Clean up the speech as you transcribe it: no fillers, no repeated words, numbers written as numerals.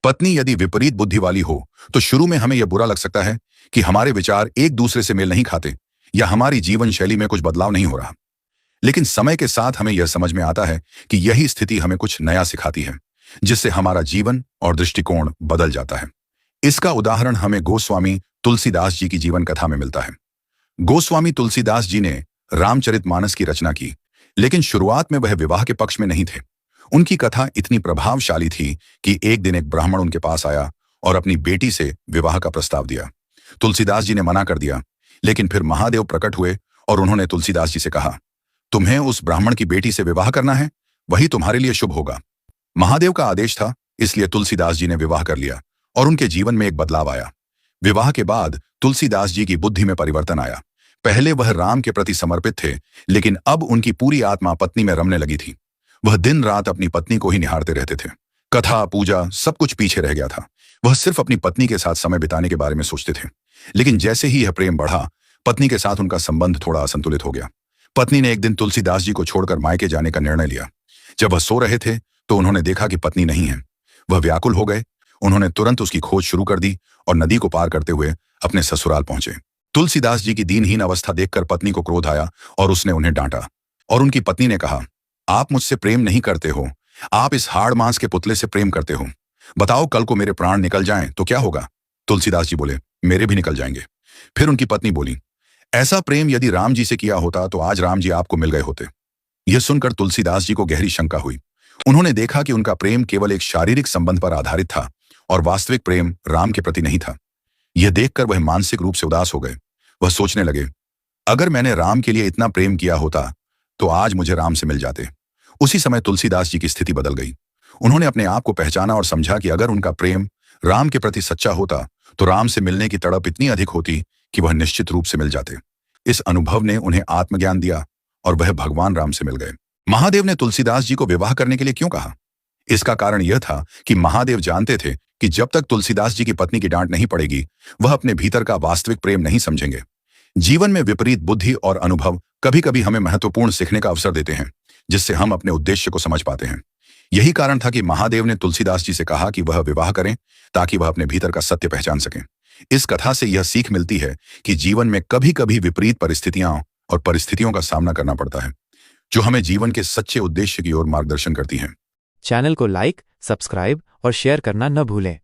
पत्नी यदि विपरीत बुद्धि वाली हो तो शुरू में हमें यह बुरा लग सकता है कि हमारे विचार एक दूसरे से मेल नहीं खाते या हमारी जीवन शैली में कुछ बदलाव नहीं हो रहा। लेकिन समय के साथ हमें यह समझ में आता है कि यही स्थिति हमें कुछ नया सिखाती है, जिससे हमारा जीवन और दृष्टिकोण बदल जाता है। इसका उदाहरण हमें गोस्वामी तुलसीदास जी की जीवन कथा में मिलता है। गोस्वामी तुलसीदास जी ने रामचरितमानस की रचना की, लेकिन शुरुआत में वह विवाह के पक्ष में नहीं थे। उनकी कथा इतनी प्रभावशाली थी कि एक दिन एक ब्राह्मण उनके पास आया और अपनी बेटी से विवाह का प्रस्ताव दिया। तुलसीदास जी ने मना कर दिया, लेकिन फिर महादेव प्रकट हुए और उन्होंने तुलसीदास जी से कहा, तुम्हें उस ब्राह्मण की बेटी से विवाह करना है, वही तुम्हारे लिए शुभ होगा। महादेव का आदेश था, इसलिए तुलसीदास जी ने विवाह कर लिया और उनके जीवन में एक बदलाव आया। विवाह के बाद तुलसीदास जी की बुद्धि में परिवर्तन आया। पहले वह राम के प्रति समर्पित थे, लेकिन अब उनकी पूरी आत्मा पत्नी में रमने लगी थी। वह दिन रात अपनी पत्नी को ही निहारते रहते थे। कथा, पूजा, सब कुछ पीछे रह गया था। वह सिर्फ अपनी पत्नी के साथ समय बिताने के बारे में सोचते थे। लेकिन जैसे ही यह प्रेम बढ़ा, पत्नी के साथ उनका संबंध थोड़ा असंतुलित हो गया। पत्नी ने एक दिन तुलसीदास जी को छोड़कर मायके जाने का निर्णय लिया। जब वह सो रहे थे तो उन्होंने देखा कि पत्नी नहीं है। वह व्याकुल हो गए। उन्होंने तुरंत उसकी खोज शुरू कर दी और नदी को पार करते हुए अपने ससुराल पहुंचे। तुलसीदास जी की दीनहीन अवस्था देखकर पत्नी को क्रोध आया और उसने उन्हें डांटा। और उनकी पत्नी ने कहा, आप मुझसे प्रेम नहीं करते हो, आप इस हाड़ मांस के पुतले से प्रेम करते हो। बताओ, कल को मेरे प्राण निकल जाएं तो क्या होगा? तुलसीदास जी बोले, मेरे भी निकल जाएंगे। फिर उनकी पत्नी बोली, ऐसा प्रेम यदि राम जी से किया होता तो आज राम जी आपको मिल गए होते। यह सुनकर तुलसीदास जी को गहरी शंका हुई। उन्होंने देखा कि उनका प्रेम केवल एक शारीरिक संबंध पर आधारित था और वास्तविक प्रेम राम के प्रति नहीं था। यह देखकर वह मानसिक रूप से उदास हो गए। वह सोचने लगे, अगर मैंने राम के लिए इतना प्रेम किया होता तो आज मुझे राम से मिल जाते। उसी समय तुलसीदास जी की स्थिति बदल गई। उन्होंने अपने आप को पहचाना और समझा कि अगर उनका प्रेम राम के प्रति सच्चा होता तो राम से मिलने की तड़प इतनी अधिक होती कि वह निश्चित रूप से मिल जाते। इस अनुभव ने उन्हें आत्मज्ञान दिया और वह भगवान राम से मिल गए। महादेव ने तुलसीदास जी को विवाह करने के लिए क्यों कहा? इसका कारण यह था कि महादेव जानते थे कि जब तक तुलसीदास जी की पत्नी की डांट नहीं पड़ेगी, वह अपने भीतर का वास्तविक प्रेम नहीं समझेंगे। जीवन में विपरीत बुद्धि और अनुभव कभी कभी हमें महत्वपूर्ण सीखने का अवसर देते हैं, जिससे हम अपने उद्देश्य को समझ पाते हैं। यही कारण था कि महादेव ने तुलसीदास जी से कहा कि वह विवाह करें ताकि वह अपने भीतर का सत्य पहचान सकें। इस कथा से यह सीख मिलती है कि जीवन में कभी कभी विपरीत परिस्थितियां और परिस्थितियों का सामना करना पड़ता है, जो हमें जीवन के सच्चे उद्देश्य की ओर मार्गदर्शन करती हैं। चैनल को लाइक, सब्सक्राइब और शेयर करना न भूलें।